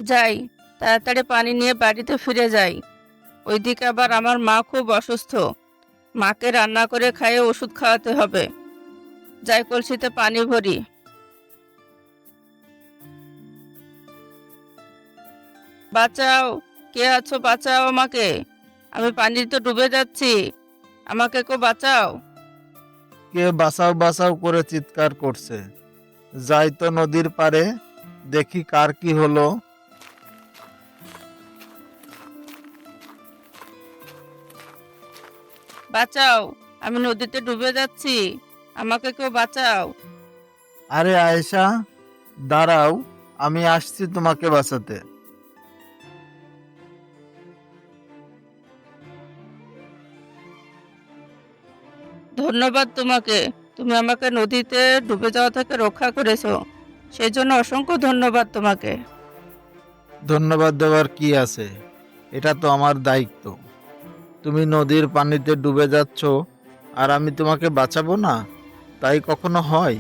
যাই, তাড়াতাড়ি পানি নিয়ে বাড়িতে ফিরে যাই। ওইদিকে আবার আমার মা খুব অসুস্থ। মাকে রান্না করে খাইয়ে ওষুধ খাওয়াতে হবে। যাই, কলসিতে পানি ভরি। বাঁচাও, কে আছো? বাঁচাও আমাকে, আমি পানিতে ডুবে যাচ্ছি। আমাকে কেউ বাঁচাও। কে বাঁচাও বাঁচাও করে চিৎকার করছে? যাই তো নদীর পাড়ে, দেখি কার কি হলো। বাঁচাও, আমি নদীতে ডুবে যাচ্ছি। আমাকে কেউ বাঁচাও। আরে আয়েশা, দাঁড়াও, আমি আসছি তোমাকে বাঁচাতে। ধন্যবাদ তোমাকে, তুমি আমাকে নদীতে ডুবে যাওয়া থেকে রক্ষা করেছো। সেই জন্য অসংখ্য ধন্যবাদ তোমাকে। ধন্যবাদ দেওয়ার কি আছে, এটা তো আমার দায়িত্ব। তুমি নদীর পানিতে ডুবে যাচ্ছ আর আমি তোমাকে বাঁচাবো না? তাই কখনো হয়?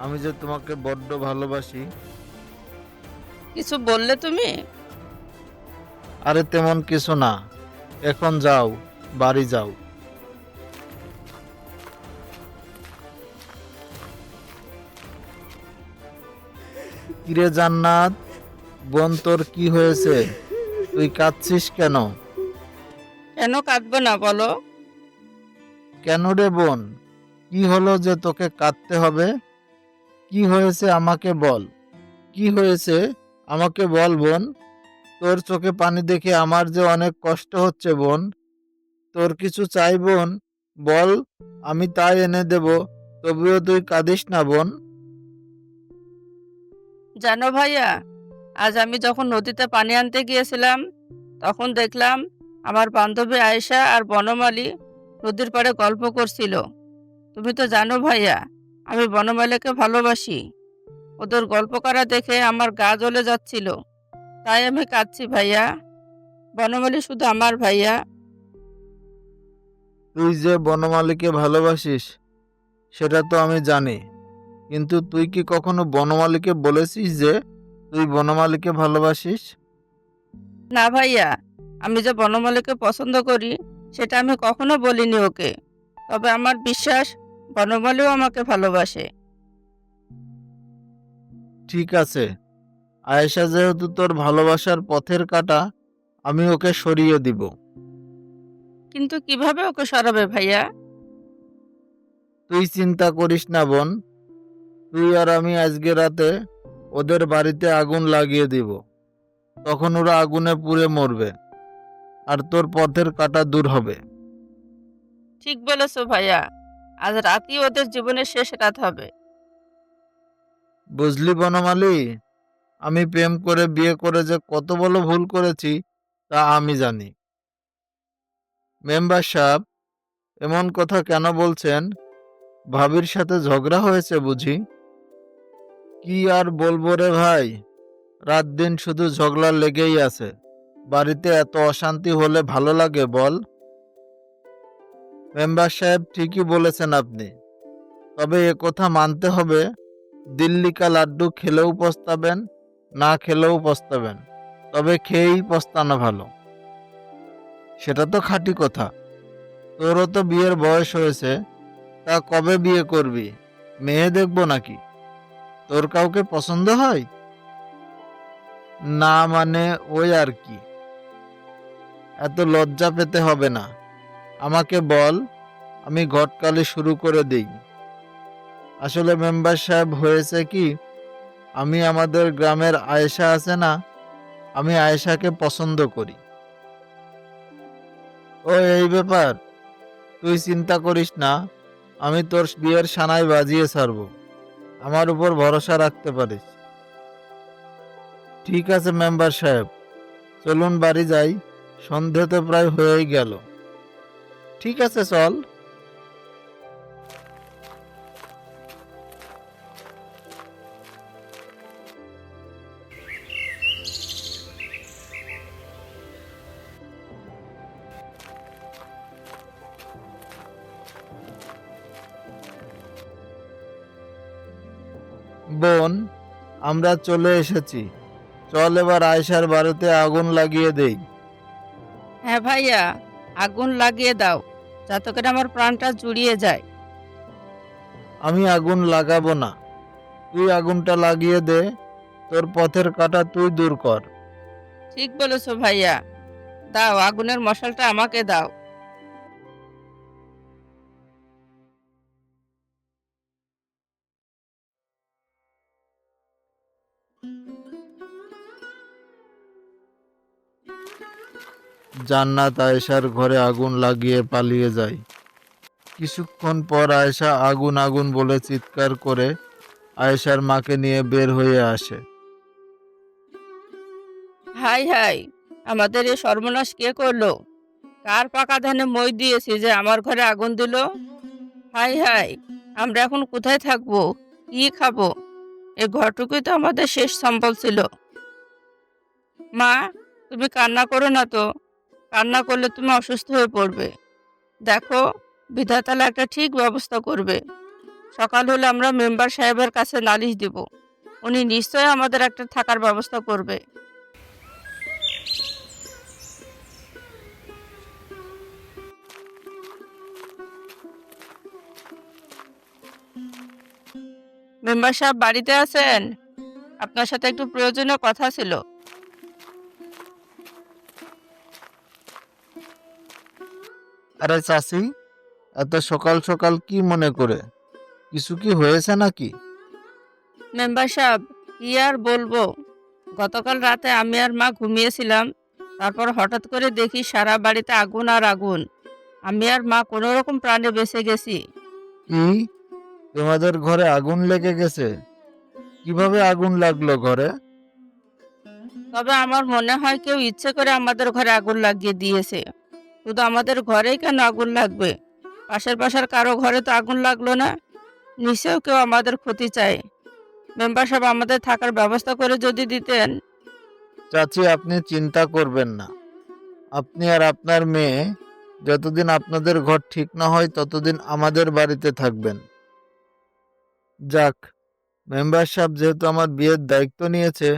আমি যে তোমাকে বড্ড ভালোবাসি। কিছু বললে তুমি? আরে তেমন কিছু না, এখন যাও, বাড়ি যাও। কিরে জান্নাত, বোন তোর কি হয়েছে? তুই কাঁদছিস কেন? কেন কাঁদবো না বলো? কেন রে বোন, কি হলো যে তোকে কাঁদতে হবে? কি হয়েছে আমাকে বল। কি হয়েছে আমাকে বল বোন। তোর চোখে পানি দেখে আমার যে অনেক কষ্ট হচ্ছে বোন। তোর কিছু চাই বোন? বল, আমি তাই এনে দেব। তবুও তুই কাঁদিস না বোন। জানো ভাইয়া, আজ আমি যখন নদীতে পানি আনতে গিয়েছিলাম, তখন দেখলাম আমার বান্ধবী আয়েশা আর বনমালী নদীর পাড়ে গল্প করছিল। তুমি তো জানো ভাইয়া, আমি বনমালীকে ভালোবাসি। ওদের গল্প করা দেখে আমার গা জ্বলে যাচ্ছিল। তাই আমি কাঁদছি ভাইয়া। বনমালী শুধু আমার ভাইয়া। তুই যে বনমালীকে ভালোবাসিস সেটা তো আমি জানি, কিন্তু তুই কি কখনো বনমালীকে বলেছিস যে তুই বনমালীকে ভালোবাসিস? না ভাইয়া, আমি যে বনমালীকে পছন্দ করি সেটা আমি কখনো বলিনি ওকে। তবে আমার বিশ্বাস বনমালীও আমাকে ভালোবাসে। ঠিক আছে, আয়েশা যেহেতু তোর ভালোবাসার পথের কাঁটা, আমি ওকে সরিয়ে দিব। কিন্তু কিভাবে ওকে সরাবে ভাইয়া? তুই চিন্তা করিস না বোন, তুই আর আমি আজকে রাতে ওদের বাড়িতে আগুন লাগিয়ে দিব। তখন ওরা আগুনে পুড়ে মরবে আর তোর পথের কাঁটা দূর হবে। ঠিক বলেছো ভাইয়া, আজ রাতই ওদের জীবনের শেষ রাত হবে। বুঝলি বনমালী, আমি প্রেম করে বিয়ে করে যে কত বড় ভুল করেছি তা আমি জানি। মেম্বার সাহেব, এমন কথা কেন বলছেন? ভাবির সাথে ঝগড়া হয়েছে বুঝি? কি আর বলবো রে ভাই, রাত দিন শুধু ঝগড়া লেগেই আছে। বাড়িতে এত অশান্তি হলে ভালো লাগে বল? মেম্বার সাহেব ঠিকই বলেছেন আপনি, তবে এ কথা মানতে হবে, দিল্লি কা লাড্ডু খেলেও পস্তাবেন, না খেলেও পস্তাবেন, তবে খেয়েই পস্তানো ভালো। সেটা তো খাঁটি কথা। তোরও তো বিয়ের বয়স হয়েছে, তা কবে বিয়ে করবি? মেয়ে দেখবো নাকি? তোর কাউকে পছন্দ হয়? না মানে ওই আর কি। এত লজ্জা পেতে হবে না, আমাকে বল, আমি ঘটকালি শুরু করে দেই। আসলে মেম্বার সাহেব হয়েছে কি, আমি আমাদের গ্রামের আয়েশা আছে না, আমি আয়েশাকে পছন্দ করি। ও এই ব্যাপার, তুই চিন্তা করিস না, আমি তোর বিয়ের সানাই বাজিয়ে ছাড়বো। আমার উপর ভরসা রাখতে পারিস। ঠিক আছে মেম্বার সাহেব, চলুন বাড়ি যাই, সন্ধে তো প্রায় হয়েই গেল। ঠিক আছে চল। বোন, আমরা চলে এসেছি, চল এবার আয়েশার বাড়িতে আগুন লাগিয়ে দেই। হ্যাঁ ভাইয়া, আগুন লাগিয়ে দাও, যাতে করে আমার প্রাণটা জুড়িয়ে যায়। আমি আগুন লাগাবো না, তুই আগুনটা লাগিয়ে দে। তোর পথের কাঁটা তুই দূর কর। ঠিক বলেছো ভাইয়া, দাও আগুনের মশালটা আমাকে দাও। জান্নাত আয়েশার ঘরে আগুন লাগিয়ে পালিয়ে যায়। কিছুক্ষণ পর আয়েশা আগুন আগুন বলে চিৎকার করে আয়েশার মাকে নিয়ে বের হয়ে আসে। হাই হাই, আমাদের এই সর্বনাশ কে করলো? কার পাকা ধানে মই দিয়েছি যে আমার ঘরে আগুন দিল? হাই হাই, আমরা এখন কোথায় থাকবো, কি খাবো? এই ঘরটুকুই তো আমাদের শেষ সম্বল ছিল। মা, তুমি কান্না করো না তো, কান্না করলে তুমি অসুস্থ হয়ে পড়বে। দেখো, বিধাতালা একটা ঠিক ব্যবস্থা করবে। সকাল হলে আমরা মেম্বার সাহেবের কাছে নালিশ দিব, উনি নিশ্চয়ই আমাদের একটা থাকার ব্যবস্থা করবে। মেম্বার সাহেব বাড়িতে আছেন? আপনার সাথে একটু প্রয়োজনীয় কথা ছিল। আরে চাচি, এত সকাল সকাল কি মনে করে? কিছু কি হয়েছে নাকি? মেম্বার সাহেব, কি আর বলবো, গতকাল রাতে আমি আর মা ঘুমিয়েছিলাম, তারপর হঠাৎ করে দেখি সারা বাড়িতে আগুন আর আগুন। আমি আর মা কোনো রকম প্রাণে বেঁচে গেছি। কি, তোমাদের ঘরে আগুন লেগে গেছে? কিভাবে আগুন লাগলো ঘরে? তবে আমার মনে হয় কেউ ইচ্ছে করে আমাদের ঘরে আগুন লাগিয়ে দিয়েছে। শুধু আমাদের ঘরেই কেন আগুন লাগবে? পাশের পাশের কারো ঘরে তো আগুন লাগলো না। নিশ্চয়ই কেউ আমাদের ক্ষতি চায়। মেম্বার সাহেব, আমাদের থাকার ব্যবস্থা করে যদি দিতেন। চাচি, আপনি চিন্তা করবেন না। আপনি আর আপনার মেয়ে যতদিন আপনাদের ঘর ঠিক না হয় ততদিন আমাদের বাড়িতে থাকবেন। যাক, মেম্বার সাহেব যেহেতু আমার বিয়ের দায়িত্ব নিয়েছে,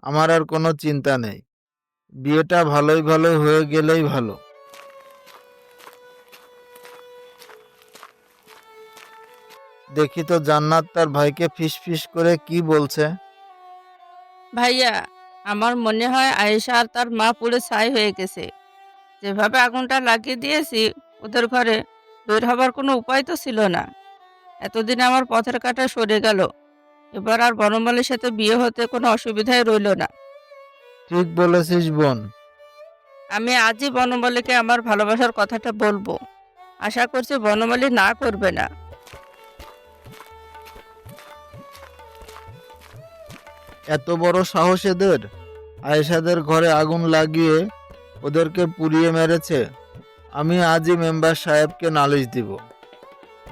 আমার আর কোনো চিন্তা নেই। বিয়েটা ভালোই ভালোই হয়ে গেলেই ভালো। দেখি তো জান্নাত তার ভাইকে ফিস ফিস করে কি বলছে। ভাইয়া, আমার মনে হয় আয়েশা আর তার মা পুড়ে ছাই হয়ে গেছে। যেভাবে আগুনটা লাগিয়ে দিয়েছি ওদের ঘরে, বের হবার কোনো উপায় তো ছিল না। এতদিন আমার পথের কাঁটা সরে গেল, এবার আর বনমালীর সাথে বিয়ে হতে কোনো অসুবিধাই রইল না। ঠিক বলেছিস বোন। আমি আজই বনমালীকে আমার ভালোবাসার কথাটা বলবো। আশা করছি বনমালী না করবে না। এত বড় সাহস এদের! আয়েশাদের ঘরে আগুন লাগিয়ে ওদেরকে পুড়িয়ে মেরেছে। আমি আজই মেম্বার সাহেবকে নালিশ দিব।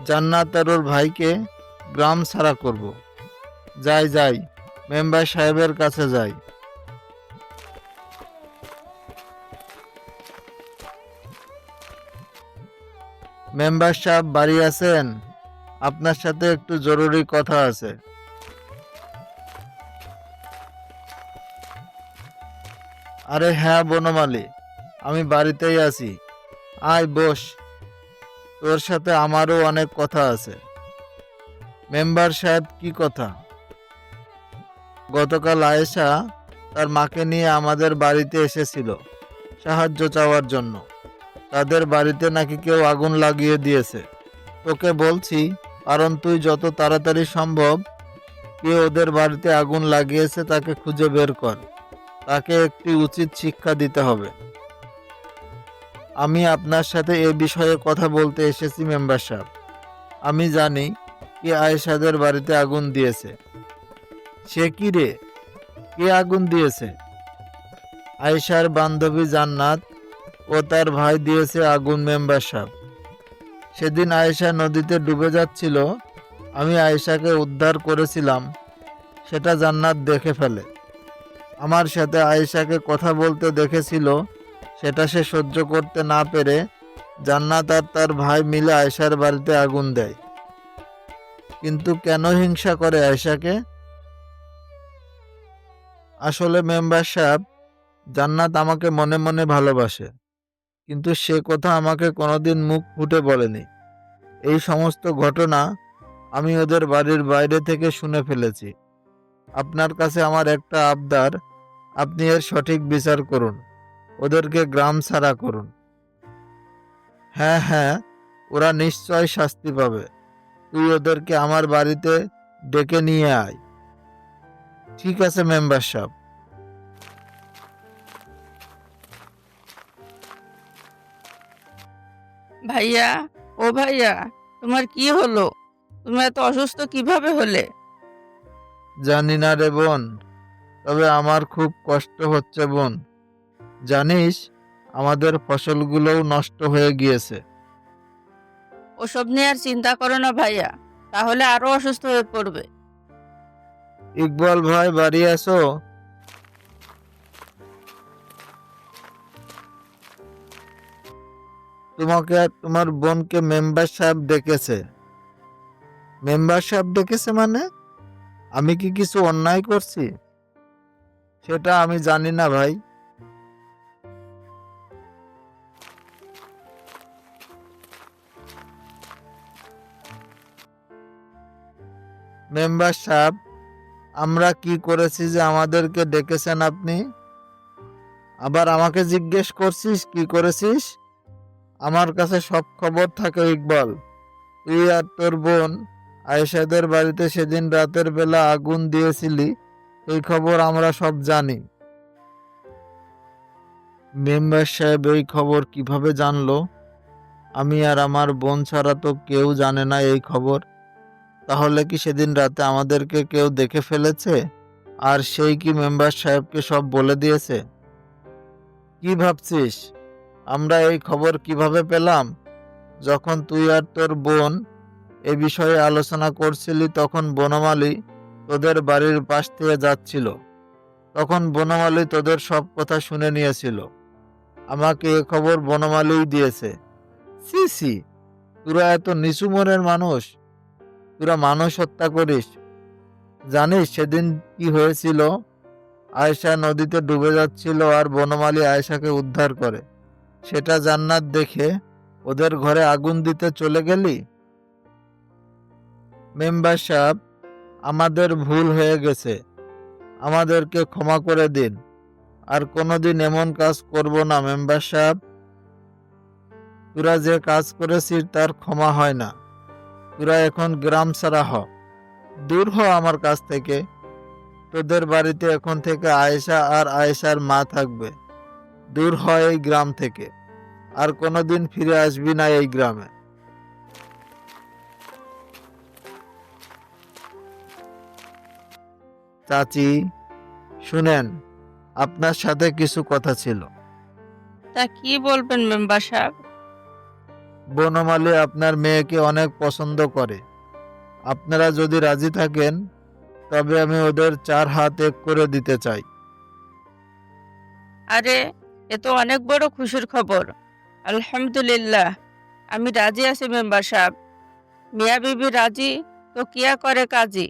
জান্নাত আর ওর ভাইকে গ্রাম ছাড়া করব। যাই যাই, মেম্বার সাহেবের কাছে যাই। মেম্বার সাহেব বাড়ি আছেন? আপনার সাথে একটু জরুরি কথা আছে। আরে হ্যাঁ বনমালী, আমি বাড়িতেই আছি। আয় বস, তোর সাথে আমারও অনেক কথা আছে। মেম্বার সাহেব, কি কথা? গতকাল আয়েশা তার মাকে নিয়ে আমাদের বাড়িতে এসেছিল সাহায্য চাওয়ার জন্য। তাদের বাড়িতে নাকি কেউ আগুন লাগিয়ে দিয়েছে। তোকে বলছি, কারণ তুই যত তাড়াতাড়ি সম্ভব কে ওদের বাড়িতে আগুন লাগিয়েছে তাকে খুঁজে বের কর। তাকে একটি উচিত শিক্ষা দিতে হবে। আমি আপনার সাথে এ বিষয়ে কথা বলতে এসেছি মেম্বার সাহেব। আমি জানি কে আয়েশাদের বাড়িতে আগুন দিয়েছে। সে কি রে? কে আগুন দিয়েছে? আয়েশার বান্ধবী জান্নাত ও তার ভাই দিয়েছে আগুন মেম্বার সাহেব। সেদিন আয়েশা নদীতে ডুবে যাচ্ছিল, আমি আয়েশাকে উদ্ধার করেছিলাম। সেটা জান্নাত দেখে ফেলে। আমার সাথে আয়েশাকে কথা বলতে দেখেছিল। সেটা সে সহ্য করতে না পেরে জান্নাত আর তার ভাই মিলে আয়েশার বাড়িতে আগুন দেয়। কিন্তু কেন হিংসা করে আয়েশাকে? আসলে মেম্বার সাহেব, জান্নাত আমাকে মনে মনে ভালোবাসে, কিন্তু সে কথা আমাকে কোনোদিন মুখ ফুটে বলেনি। এই সমস্ত ঘটনা আমি ওদের বাড়ির বাইরে থেকে শুনে ফেলেছি। আপনার কাছে আমার একটা আবদার, আপনি এর সঠিক বিচার করুন, ওদেরকে গ্রাম ছাড়া করুন। হ্যাঁ হ্যাঁ, ওরা নিশ্চয় শাস্তি পাবে। তুই ওদেরকে আমার বাড়িতে ডেকে নিয়ে আয়। ঠিক আছে মেম্বার সাহেব। ভাইয়া, ও ভাইয়া, তোমার কি হলো? তুমি এত অসুস্থ কিভাবে হলে? জানি না রে বোন, তবে আমার খুব কষ্ট হচ্ছে বোন। জানিস, আমাদের ফসলগুলোও নষ্ট হয়ে গিয়েছে। ওসব নিয়ে আর চিন্তা করো না ভাইয়া, তাহলে আরো অসুস্থ হয়ে পড়বে। ইকবাল ভাই, বাড়ি আসো। তোমাকে আর তোমার বোনকে মেম্বার সাহেব ডেকেছে। মেম্বার সাহেব ডেকেছে মানে? আমি কি কিছু অন্যায় করছি? সেটা আমি জানি না ভাই। মেম্বার সাহেব, আমরা কি করেছি যে আমাদেরকে ডেকেছেন আপনি? আবার আমাকে জিজ্ঞেস করছিস কি করেছিস? আমার কাছে সব খবর থাকে ইকবাল। তুই আর তোর বোন আয়েশাদের বাড়িতে সেদিন রাতের বেলা আগুন দিয়েছিলি, এই খবর আমরা সব জানি। মেম্বার সাহেব এই খবর কিভাবে জানলো? আমি আর আমার বোন ছাড়া তো কেউ জানে না এই খবর। তাহলে কি সেদিন রাতে আমাদেরকে কেউ দেখে ফেলেছে, আর সেই কি মেম্বার সাহেবকে সব বলে দিয়েছে? কি ভাবছিস আমরা এই খবর কিভাবে পেলাম? যখন তুই আর তোর বোন এ বিষয়ে আলোচনা করছিলি, তখন বনমালী তোদের বাড়ির পাশ থেকে যাচ্ছিল। তখন বনমালী তোদের সব কথা শুনে নিয়েছিল। আমাকে এ খবর বনমালীই দিয়েছে। সি সি, তোরা এত নিচু মনের মানুষ? তোরা মানুষ হত্যা করিস? জানিস সেদিন কি হয়েছিল? আয়েশা নদীতে ডুবে যাচ্ছিল আর বনমালী আয়েশাকে উদ্ধার করে। সেটা জান্নাত দেখে ওদের ঘরে আগুন দিতে চলে গেলি। মেম্বার সাহেব, আমাদের ভুল হয়ে গেছে, আমাদেরকে ক্ষমা করে দিন। আর কোনোদিন এমন কাজ করব না মেম্বার সাহেব। তোরা যে কাজ করেছিস তার ক্ষমা হয় না। তোরা এখন গ্রাম ছাড়া হ, দূর হ আমার কাছ থেকে। তোদের বাড়িতে এখন থেকে আয়েশা আর আয়েশার মা থাকবে। দূর হয় এই গ্রাম থেকে, আর কোনোদিন ফিরে আসবি না এই গ্রামে। চাচি, শুনেন, আপনার সাথে কিছু কথা ছিল। তা কি বলবেন মেম্বার সাহেব? বনমালী আপনার মেয়েকে অনেক পছন্দ করে। আপনারা যদি রাজি থাকেন, তবে আমি ওদের 4 হাত এক করে দিতে চাই। আরে, এ তো অনেক বড় খুশির খবর। আলহামদুলিল্লাহ, আমি রাজি আছি মেম্বার সাহেব। মিয়া বিবি রাজি তো কিয়া করে কাজী।